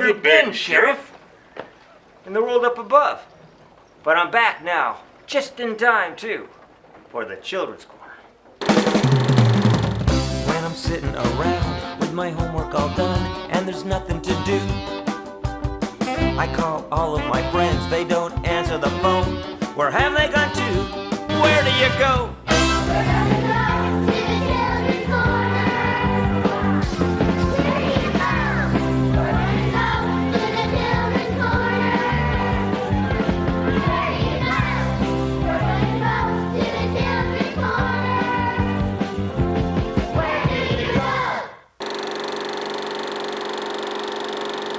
you been, Sheriff? In the world up above. But I'm back now, just in time, too, for the Children's Corner. When I'm sitting around with my homework all done and there's nothing to do, I call all of my friends, they don't answer the phone. Where have they gone to? Where do you go?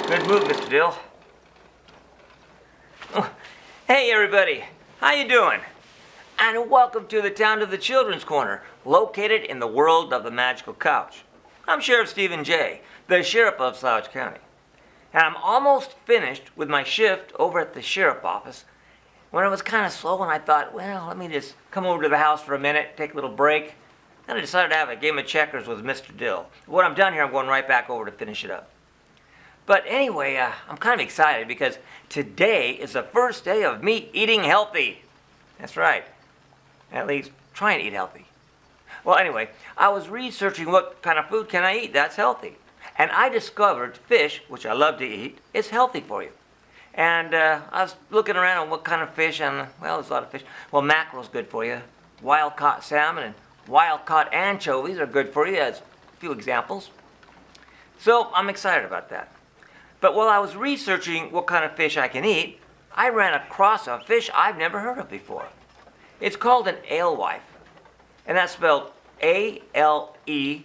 Good move, Mr. Dill. Oh, hey, everybody. How you doing? And welcome to the town of the Children's Corner, located in the world of the magical couch. I'm Sheriff Stephen J., the Sheriff of Slouch County. And I'm almost finished with my shift over at the Sheriff office when it was kind of slow, and I thought, well, let me just come over to the house for a minute, take a little break. Then I decided to have a game of checkers with Mr. Dill. When I'm done here, I'm going right back over to finish it up. But anyway, I'm kind of excited because today is the first day of me eating healthy. That's right. At least trying to eat healthy. Well, anyway, I was researching what kind of food can I eat that's healthy. And I discovered fish, which I love to eat, is healthy for you. And I was looking around on what kind of fish, and well, there's a lot of fish. Well, mackerel's good for you. Wild-caught salmon and wild-caught anchovies are good for you, as a few examples. So I'm excited about that. But while I was researching what kind of fish I can eat, I ran across a fish I've never heard of before. It's called an alewife, and that's spelled A-L-E-W-I-F-E.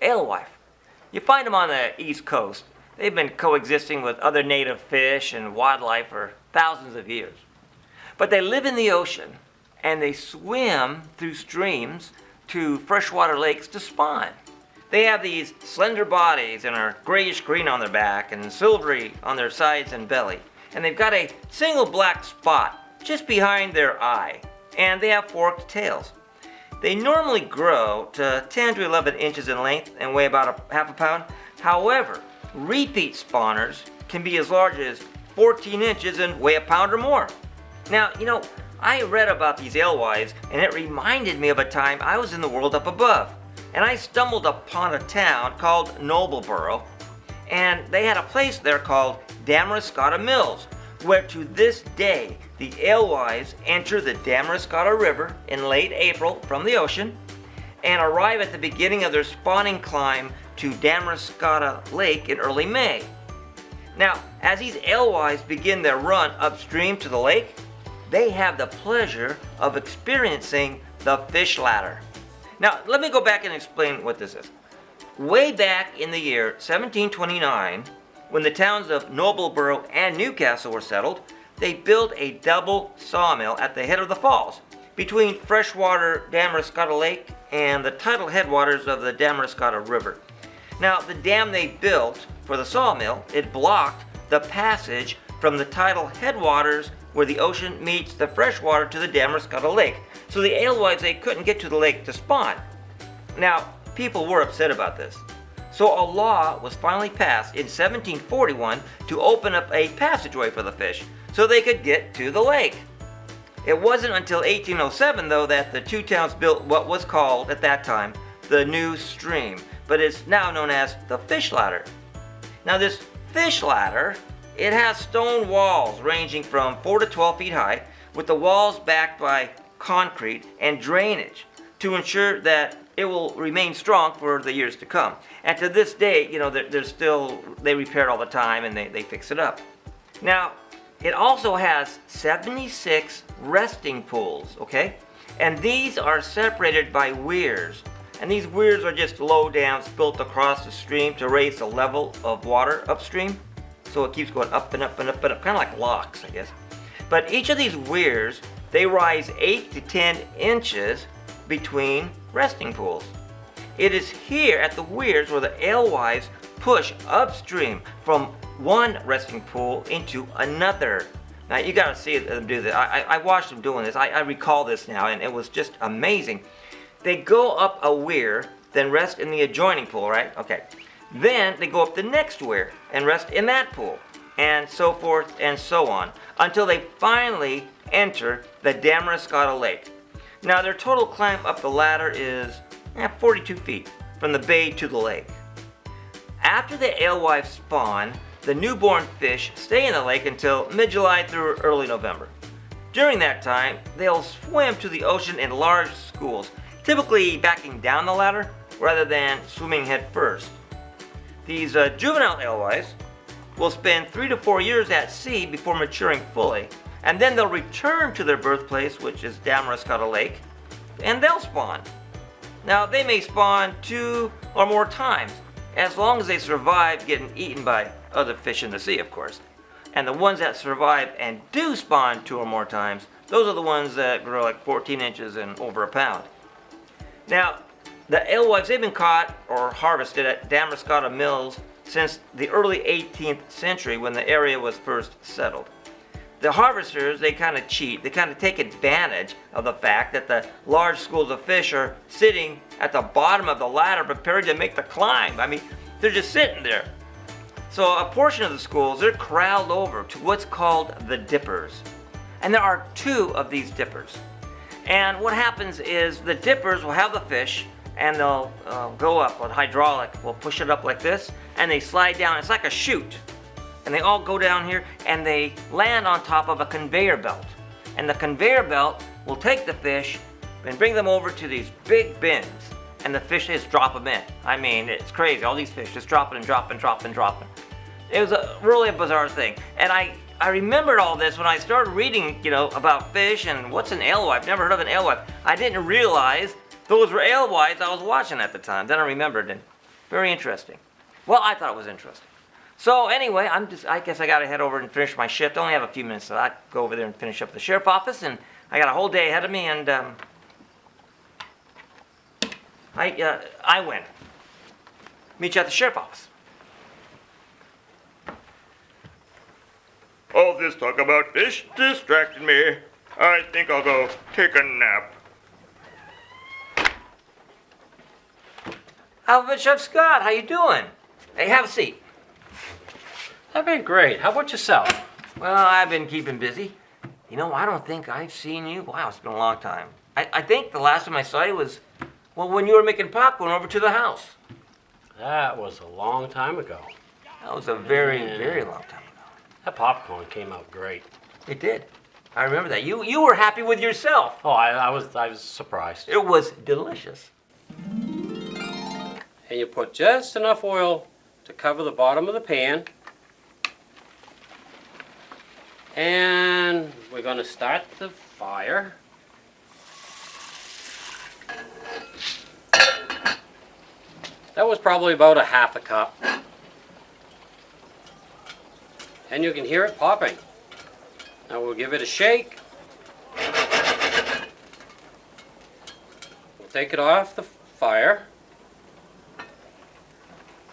Alewife. You find them on the East Coast. They've been coexisting with other native fish and wildlife for thousands of years. But they live in the ocean, and they swim through streams to freshwater lakes to spawn. They have these slender bodies and are grayish-green on their back and silvery on their sides and belly. And they've got a single black spot just behind their eye. And they have forked tails. They normally grow to 10 to 11 inches in length and weigh about half a pound. However, repeat spawners can be as large as 14 inches and weigh a pound or more. Now, you know, I read about these alewives and it reminded me of a time I was in the world up above. And I stumbled upon a town called Noblesboro, and they had a place there called Damariscotta Mills, where to this day the alewives enter the Damariscotta River in late April from the ocean and arrive at the beginning of their spawning climb to Damariscotta Lake in early May. Now, as these alewives begin their run upstream to the lake, they have the pleasure of experiencing the fish ladder. Now, let me go back and explain what this is. Way back in the year 1729, when the towns of Noblesboro and Newcastle were settled, they built a double sawmill at the head of the falls, between freshwater Damariscotta Lake and the tidal headwaters of the Damariscotta River. Now, the dam they built for the sawmill, it blocked the passage from the tidal headwaters where the ocean meets the freshwater to the Damariscotta Lake. So the alewives, they couldn't get to the lake to spawn. Now, people were upset about this. So a law was finally passed in 1741 to open up a passageway for the fish so they could get to the lake. It wasn't until 1807, though, that the two towns built what was called, at that time, the new stream, but is now known as the fish ladder. Now this fish ladder, it has stone walls ranging from 4 to 12 feet high, with the walls backed by concrete and drainage to ensure that it will remain strong for the years to come. And to this day, you know, they repair it all the time and they fix it up. Now, it also has 76 resting pools, okay? And these are separated by weirs. And these weirs are just low dams built across the stream to raise the level of water upstream. So it keeps going up and up and up and up, kind of like locks, I guess. But each of these weirs, they rise 8 to 10 inches between resting pools. It is here at the weirs where the alewives push upstream from one resting pool into another. Now you gotta see them do this. I watched them doing this. I recall this now, and it was just amazing. They go up a weir, then rest in the adjoining pool, right? Okay. Then they go up the next weir and rest in that pool, and so forth and so on, until they finally enter the Damariscotta Lake. Now their total climb up the ladder is 42 feet from the bay to the lake. After the alewives spawn, the newborn fish stay in the lake until mid-July through early November. During that time, they'll swim to the ocean in large schools, typically backing down the ladder rather than swimming head first. These juvenile alewives will spend 3 to 4 years at sea before maturing fully, and then they'll return to their birthplace, which is Damariscotta Lake, and they'll spawn. Now, they may spawn 2 or more times, as long as they survive getting eaten by other fish in the sea, of course. And the ones that survive and do spawn 2 or more times, those are the ones that grow like 14 inches and over a pound. Now, the alewives, they've been caught or harvested at Damariscotta Mills since the early 18th century when the area was first settled. The harvesters, they kind of cheat. They kind of take advantage of the fact that the large schools of fish are sitting at the bottom of the ladder prepared to make the climb. I mean, they're just sitting there. So a portion of the schools, they're corralled over to what's called the dippers. And there are 2 of these dippers. And what happens is the dippers will have the fish and they'll go up with hydraulic. We'll push it up like this and they slide down. It's like a chute. And they all go down here and they land on top of a conveyor belt. And the conveyor belt will take the fish and bring them over to these big bins. And the fish just drop them in. I mean, it's crazy. All these fish just dropping and dropping, dropping, dropping. It was really a bizarre thing. And I remembered all this when I started reading, about fish and what's an alewife. Never heard of an alewife. I didn't realize those were alewives I was watching at the time. Then I remembered it. Very interesting. Well, I thought it was interesting. So anyway, I guess I got to head over and finish my shift. I only have a few minutes, so I'll go over there and finish up the sheriff's office. And I got a whole day ahead of me, and I win. Meet you at the sheriff's office. All this talk about fish distracted me. I think I'll go take a nap. Alphabet Chef Scott, how you doing? Hey, have a seat. I've been great. How about yourself? Well, I've been keeping busy. I don't think I've seen you. Wow, it's been a long time. I think the last time I saw you was, when you were making popcorn over to the house. That was a long time ago. That was a very, very long time ago. That popcorn came out great. It did. I remember that. You were happy with yourself. Oh, I was surprised. It was delicious. And you put just enough oil to cover the bottom of the pan. And we're going to start the fire. That was probably about a half a cup. And you can hear it popping. Now we'll give it a shake. We'll take it off the fire.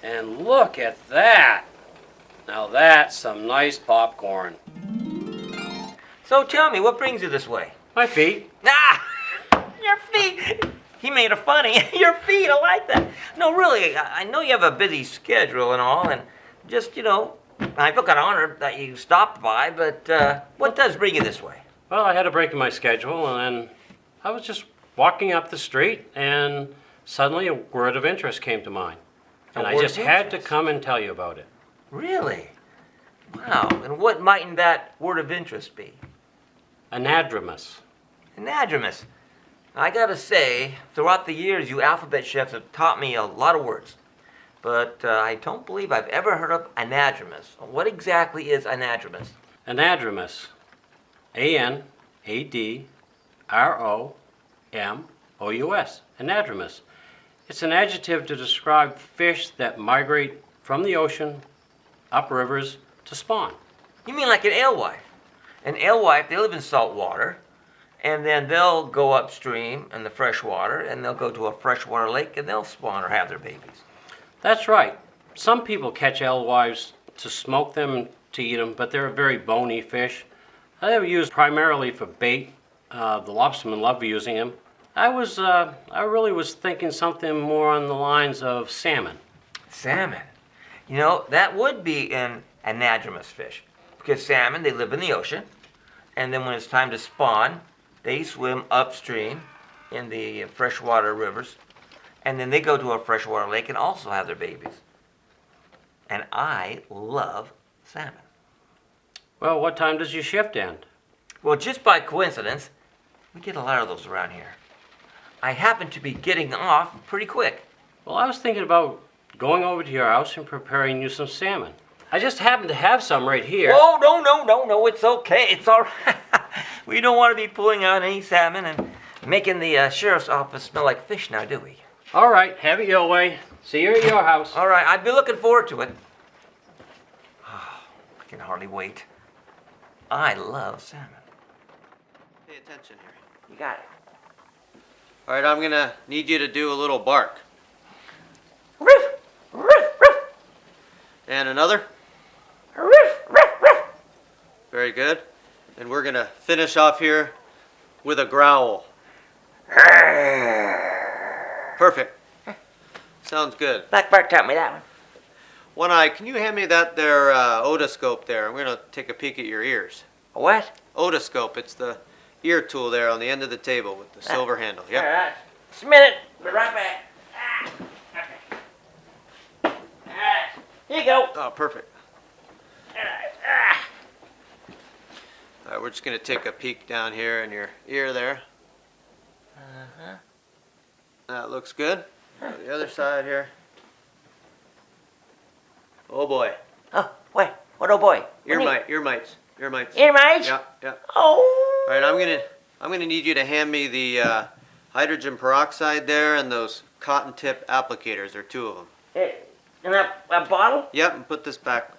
And look at that. Now that's some nice popcorn. So tell me, what brings you this way? My feet. Ah! Your feet! He made it funny. Your feet, I like that. No, really, I know you have a busy schedule and all, and just, I feel kind of honored that you stopped by, but what does bring you this way? Well, I had a break in my schedule, and then I was just walking up the street, and suddenly a word of interest came to mind. And I just had to come and tell you about it. Really? Wow. And what mightn't that word of interest be? Anadromous. Anadromous. I gotta say, throughout the years, you alphabet chefs have taught me a lot of words. But I don't believe I've ever heard of anadromous. What exactly is anadromous? Anadromous. A-N-A-D-R-O-M-O-U-S. Anadromous. It's an adjective to describe fish that migrate from the ocean, up rivers, to spawn. You mean like an alewife? An alewife, they live in salt water, and then they'll go upstream in the fresh water, and they'll go to a freshwater lake, and they'll spawn or have their babies. That's right. Some people catch alewives to smoke them, to eat them, but they're a very bony fish. They were used primarily for bait. The lobstermen love using them. I really was thinking something more on the lines of salmon. Salmon. You know, that would be an anadromous fish. Because salmon, they live in the ocean. And then when it's time to spawn, they swim upstream in the freshwater rivers. And then they go to a freshwater lake and also have their babies. And I love salmon. Well, what time does your shift end? Well, just by coincidence, we get a lot of those around here. I happen to be getting off pretty quick. Well, I was thinking about going over to your house and preparing you some salmon. I just happen to have some right here. Oh, no, it's okay. It's all right. We don't want to be pulling out any salmon and making the sheriff's office smell like fish now, do we? All right, have it your way. See you at your house. All right, I've been looking forward to it. Oh, I can hardly wait. I love salmon. Pay attention here. You got it. All right, I'm gonna need you to do a little bark. Riff, riff, riff, And another. riff, riff, riff. Very good. And we're gonna finish off here with a growl. Perfect. Sounds good. Black Bart taught me that one. One Eye, can you hand me that there otoscope there? I'm gonna take a peek at your ears. A what? Otoscope, it's the ear tool there on the end of the table with the silver handle. All Yep. right. Just a minute. Be right back. Okay. All right. Here you go. Oh, perfect. All right. All right, we're just gonna take a peek down here in your ear there. Uh-huh. That looks good. Go to the other side here. Oh boy. Oh, wait. What, oh boy? Ear mites. Ear mites. Ear mites? Yeah, yeah. Oh. All right, I'm gonna need you to hand me the hydrogen peroxide there and those cotton tip applicators. There are two of them. In that bottle? Yep, and put this back.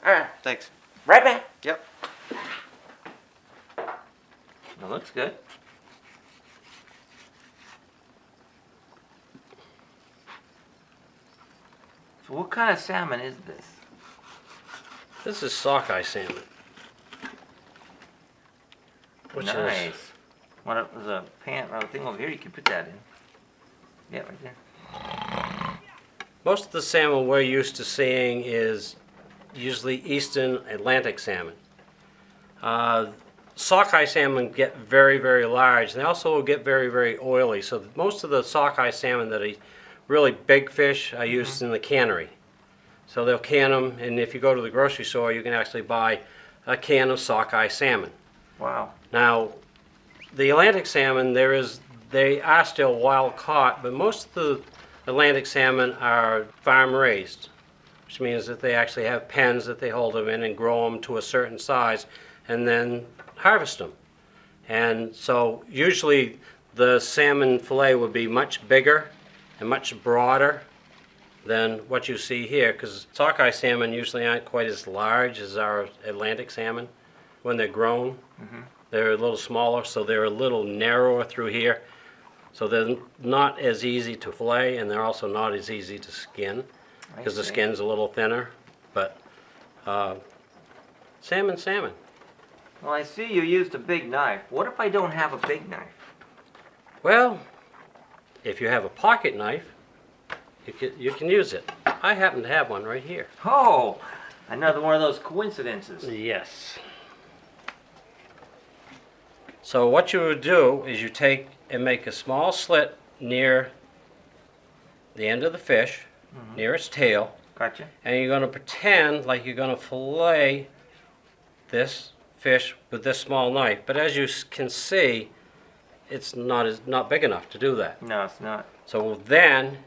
All right. Thanks. Right back. Yep. It looks good. So what kind of salmon is this? This is sockeye salmon. Which Nice. is There's a pan or a thing over here. You can put that in. Yeah, right there. most of the salmon we're used to seeing is usually eastern Atlantic salmon. Sockeye salmon get very, very large. They also will get very, very oily. So most of the sockeye salmon that are really big fish are used in the cannery. So they'll can them, and if you go to the grocery store, you can actually buy a can of sockeye salmon. Wow. Now, the Atlantic salmon, they are still wild caught, but most of the Atlantic salmon are farm raised, which means that they actually have pens that they hold them in and grow them to a certain size and then harvest them. And so usually the salmon fillet would be much bigger and much broader than what you see here, because sockeye salmon usually aren't quite as large as our Atlantic salmon when they're grown. They're a little smaller, so they're a little narrower through here. So they're not as easy to fillet, and they're also not as easy to skin, because the skin's a little thinner. But salmon. Well, I see you used a big knife. What if I don't have a big knife? Well, if you have a pocket knife, you can use it. I happen to have one right here. Oh, another one of those coincidences. Yes. So what you would do is you take and make a small slit near the end of the fish, near its tail, Gotcha. and you're going to pretend like you're going to fillet this fish with this small knife. But as you can see, it's not big enough to do that. No, it's not. So then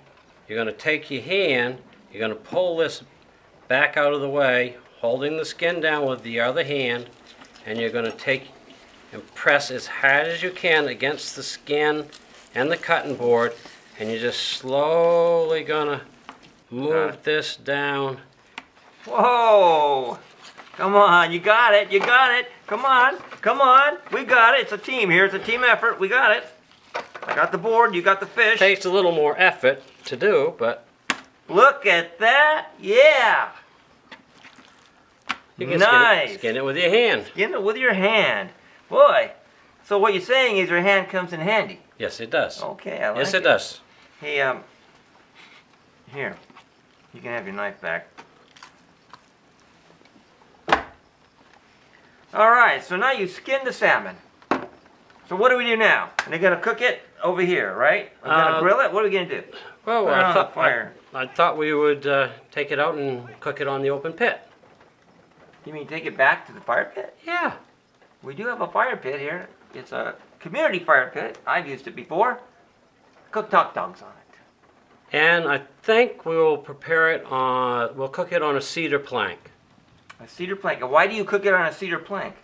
you're going to take your hand, you're going to pull this back out of the way, holding the skin down with the other hand, and you're going to take and press as hard as you can against the skin and the cutting board, and you're just slowly going to move this down. Whoa! Come on, you got it, you got it. Come on, we got it. It's a team here, it's a team effort. We got it. I got the board, you got the fish. Takes a little more effort to do, but Look at that, yeah. you can Nice. skin it with your hand. Skin it with your hand. Boy, so what you're saying is your hand comes in handy. Yes, it does. Okay, I like Yes, it does. Hey, here. You can have your knife back. All right, so now you skin the salmon. So what do we do now? And they're gonna cook it over here, right? We're gonna grill it. What are we gonna do? Well, Put it on the fire. I thought we would take it out and cook it on the open pit. You mean take it back to the fire pit? Yeah. We do have a fire pit here. It's a community fire pit. I've used it before. Cooked hot dogs on it. And I think we will prepare it on, we'll cook it on a cedar plank. A cedar plank. And why do you cook it on a cedar plank?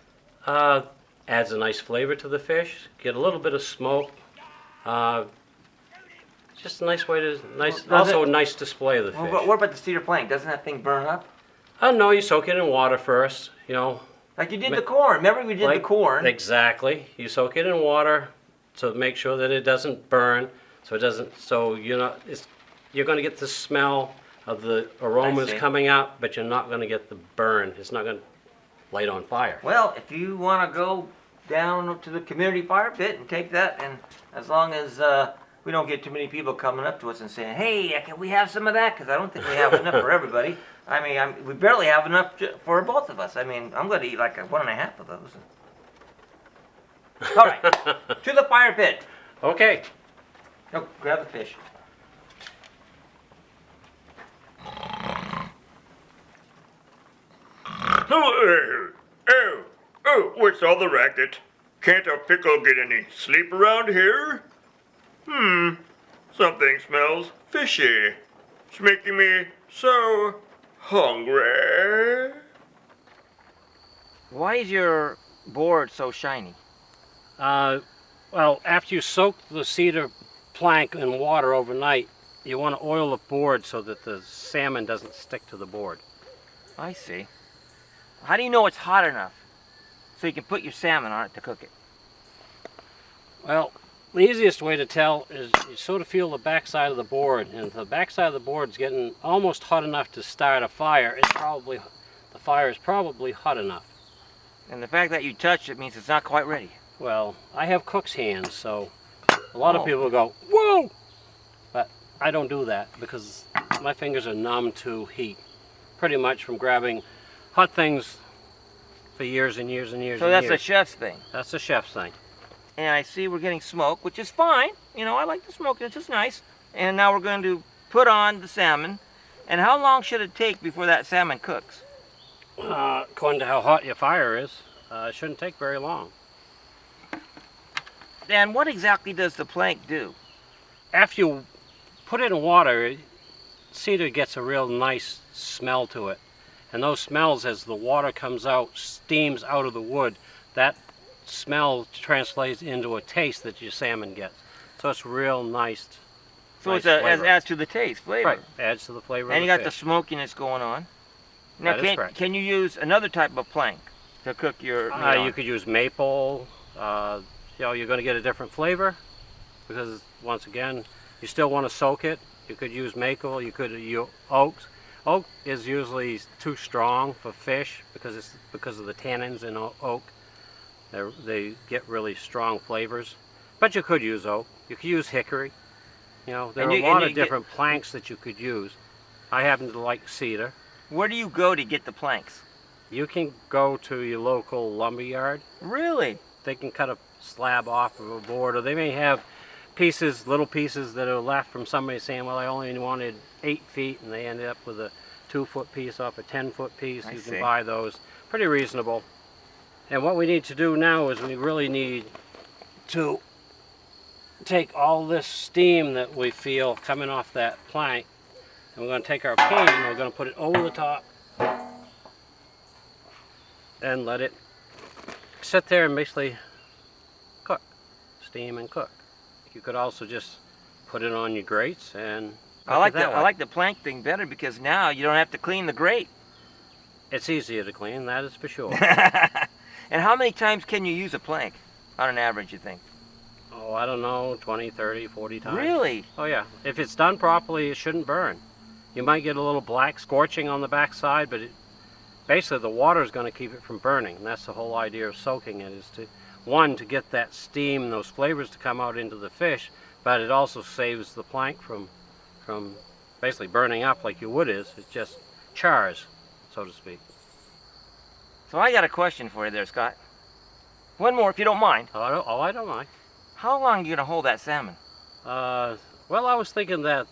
Adds a nice flavor to the fish. Get a little bit of smoke. Just a nice way to, also a nice display of the fish. Well, what about the cedar plank? Doesn't that thing burn up? Oh no, you soak it in water first, you know. Like you did the corn. Remember we did the corn? Exactly. You soak it in water to make sure that it doesn't burn, so it doesn't. So you're not. You're going to get the smell of the aromas coming out, but you're not going to get the burn. It's not going to light on fire. Well, if you want to go down to the community fire pit and take that, and as long as we don't get too many people coming up to us and saying, "Hey, can we have some of that?" Because I don't think we have enough for everybody. I mean, we barely have enough for both of us. I mean, I'm going to eat like 1.5 of those. All right, to the fire pit. Okay. Oh, grab the fish. What's all the racket? Can't a pickle get any sleep around here? Something smells fishy. It's making me so hungry. Why is your board so shiny? Well, after you soak the cedar plank in water overnight, you want to oil the board so that the salmon doesn't stick to the board. I see. How do you know it's hot enough so you can put your salmon on it to cook it? Well, the easiest way to tell is you sort of feel the backside of the board, and if the backside of the board is getting almost hot enough to start a fire, the fire is probably hot enough. And the fact that you touched it means it's not quite ready. Well, I have cook's hands, so a lot of people go, "Whoa!" But I don't do that because my fingers are numb to heat, pretty much from grabbing hot things for years and years and years. So that's a chef's thing. That's a chef's thing. And I see we're getting smoke, which is fine. You know, I like the smoke, it's just nice. And now we're going to put on the salmon. And how long should it take before that salmon cooks? According to how hot your fire is, it shouldn't take very long. Dan, what exactly does the plank do? After you put it in water, cedar gets a real nice smell to it. And those smells, as the water comes out, steams out of the wood, that smell translates into a taste that your salmon gets. So it's real nice. So nice it adds to the taste, flavor. Right, adds to the flavor And of you the got the fish. smokiness going on. Now, That is correct. can you use another type of plank to cook your meat on? You could use maple. You're going to get a different flavor because, once again, you still want to soak it. You could use maple. You could use oak. Oak is usually too strong for fish because of the tannins in oak. They get really strong flavors. But you could use oak. You could use hickory. You know, there are a lot of different planks that you could use. I happen to like cedar. Where do you go to get the planks? You can go to your local lumber yard. Really? They can cut a slab off of a board, or they may have pieces, little pieces that are left from somebody saying, well, I only wanted 8 feet, and they ended up with a 2-foot piece off a 10-foot piece. You can buy those. Pretty reasonable. And what we need to do now is we really need to take all this steam that we feel coming off that plank, and we're going to take our pan and we're going to put it over the top and let it sit there and basically cook, steam and cook. You could also just put it on your grates and I like the plank thing better because now you don't have to clean the grate. It's easier to clean, that is for sure. And how many times can you use a plank on an average, you think? Oh, I don't know, 20, 30, 40 times. Really? Oh yeah. If it's done properly, it shouldn't burn. You might get a little black scorching on the backside, but basically the water is going to keep it from burning. And that's the whole idea of soaking it, is to get that steam and those flavors to come out into the fish, but it also saves the plank from basically burning up like your wood is. It just chars, so to speak. So I got a question for you there, Scott. One more, if you don't mind. I don't mind. How long are you gonna hold that salmon? Well, I was thinking that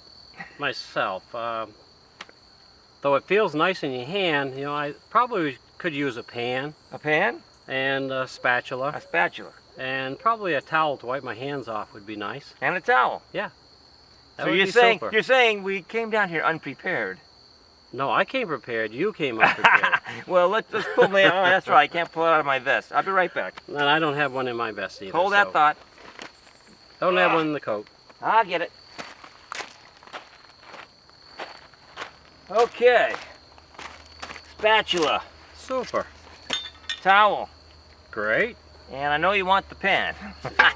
myself. Though it feels nice in your hand, you know, I probably could use a pan A pan? and a spatula, A spatula. and probably a towel to wipe my hands off would be nice. And a towel. Yeah. That So would you're be saying super. you're saying we came down here unprepared. No, I came prepared. You came unprepared. Well, let's pull me. Oh, that's right. I can't pull it out of my vest. I'll be right back. And I don't have one in my vest either. Hold that so thought. Don't have one in the coat. I'll get it. Okay. Spatula, Super. towel, Great. and I know you want the pen.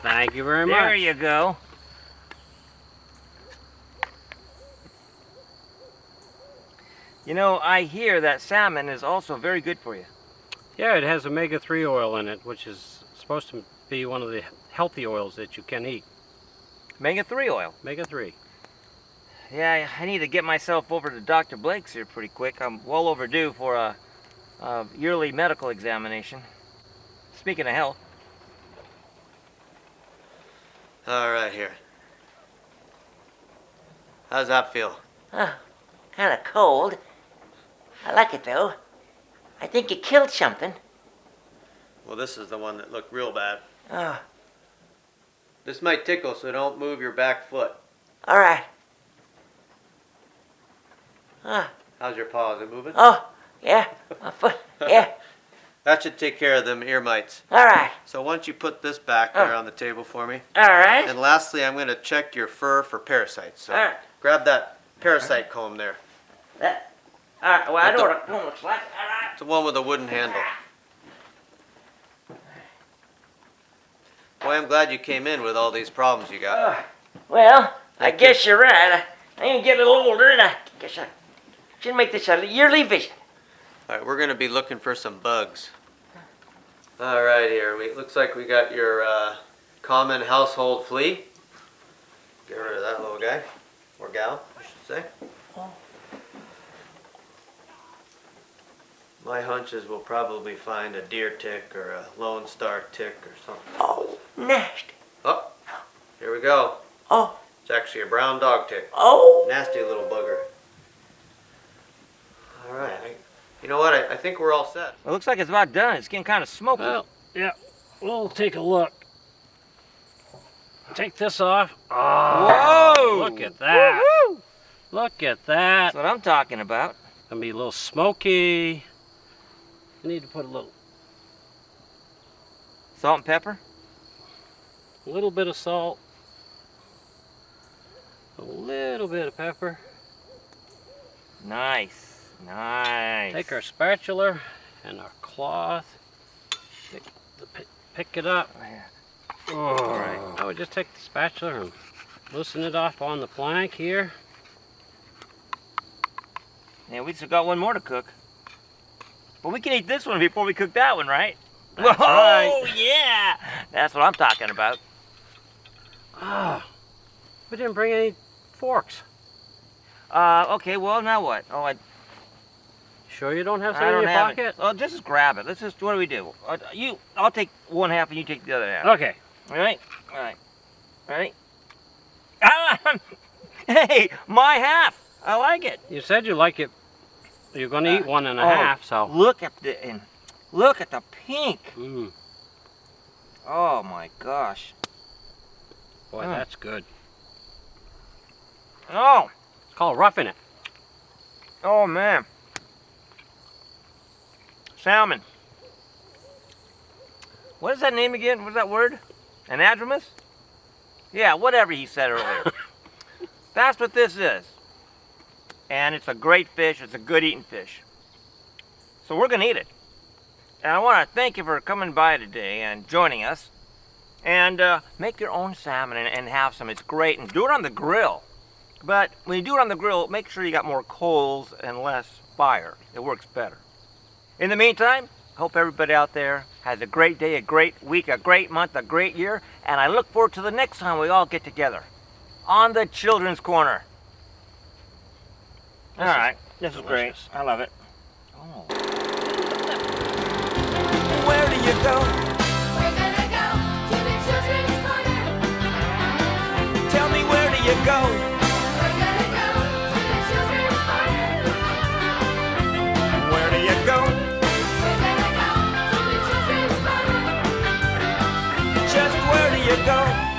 Thank you very much. There you go. You know, I hear that salmon is also very good for you. Yeah, it has omega-3 oil in it, which is supposed to be one of the healthy oils that you can eat. Omega-3 oil. Omega-3. Yeah, I need to get myself over to Dr. Blake's here pretty quick. I'm well overdue for a yearly medical examination. Speaking of health. All right, here. How's that feel? Oh, kind of cold. I like it though. I think you killed something. Well, this is the one that looked real bad. Oh, This might tickle, so don't move your back foot. all right. Oh, How's your paw? Is it moving? oh, yeah, my foot. Yeah, That should take care of them ear mites. all right, So why don't you put this back there on the table for me? all right. And lastly, I'm going to check your fur for parasites. So All right. grab that parasite comb there. That, all right. Well, I know what a comb looks like. All right. It's the one with a wooden handle. Boy, I'm glad you came in with all these problems you got. Well, I Thank you. guess you're right. I ain't get a little older, and I guess I should make this a yearly visit. All right, we're going to be looking for some bugs. All right, here. Looks like we got your common household flea. Get rid of that little guy. Or gal, I should say. My hunch is we'll probably find a deer tick or a lone star tick or something. Oh, nasty. Oh, here we go. Oh, It's actually a brown dog tick. oh. Nasty little bugger. All right. You know what? I think we're all set. It looks like it's about done. It's getting kind of smoky. Well, yeah. We'll take a look. Take this off. Oh, Whoa! look at that. Woo-hoo! Look at That's that. what I'm talking about. Gonna be a little smoky. I need to put a Salt and pepper. little bit of salt, a little bit of pepper. Nice, nice. Take our spatula and our cloth. Pick it up. All right. I would just take the spatula and loosen it off on the plank here. Yeah, we still got one more to cook. But we can eat this one before we cook that one, right? That's Whoa, right. yeah! That's what I'm talking about. Ah, we didn't bring any forks. Okay, well, now what? Oh, Sure you don't have some I in don't your have pocket? it. Oh, just grab it. Let's just, what do we do? I'll take one half and you take the other half. Okay. All right? All right. All right? Ah! Hey, my half! I like it. You said you like it. You're going to eat one and a half, so. Look at the pink. Mm, Oh my gosh. boy, that's good. Oh, It's called roughing it. oh man. Salmon. What is that name again? What's that word? Anadromous? Yeah, whatever he said earlier. That's what this is. And it's a great fish. It's a good eating fish. So we're going to eat it. And I want to thank you for coming by today and joining us. And make your own salmon and have some. It's great. And do it on the grill. But when you do it on the grill, make sure you got more coals and less fire. It works better. In the meantime, hope everybody out there has a great day, a great week, a great month, a great year. And I look forward to the next time we all get together on the Children's Corner. All right, this is great. delicious. I love it. Oh. Where do you go? We're gonna go to the children's corner. Tell me, where do you go? We're gonna go to the children's corner. Where do you go? We're gonna go to the children's corner. Just where do you go?